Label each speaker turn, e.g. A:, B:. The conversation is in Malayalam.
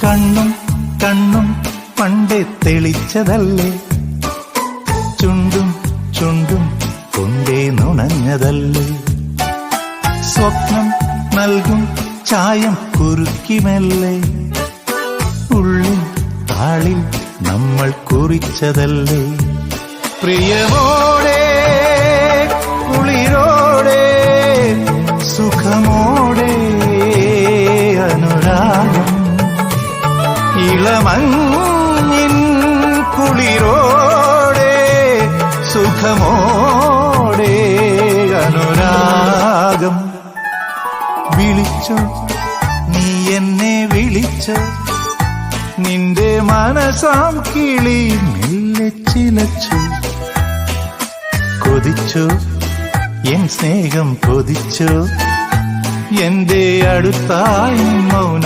A: കണ്ണും കണ്ണും പണ്ടേ തെളിച്ചതല്ലേ, ചുണ്ടും ചുണ്ടും കൊണ്ടേ നുണഞ്ഞതല്ലേ. സ്വപ്നം നൽകും ചായം കുറുക്കിമല്ലേ, ഉള്ളിൽ താളിൽ നമ്മൾ കുറിച്ചതല്ലേ. പ്രിയമോടെ കുളിരോടെ സുഖമോടെ അനുരാഗം, ഇളമഞ്ഞിൻ കുളിരോടെ സുഖമോടെ അനുരാഗം. വിളിച്ചോ നീ എന്നെ വിളിച്ചോ, നിന്റെ മനസാം കിളി മെല്ലെ ചിലച്ചു. കൊതിച്ചോ എൻ സ്നേഹം കൊതിച്ചോ, എന്റെ അടുത്തായി മൗനം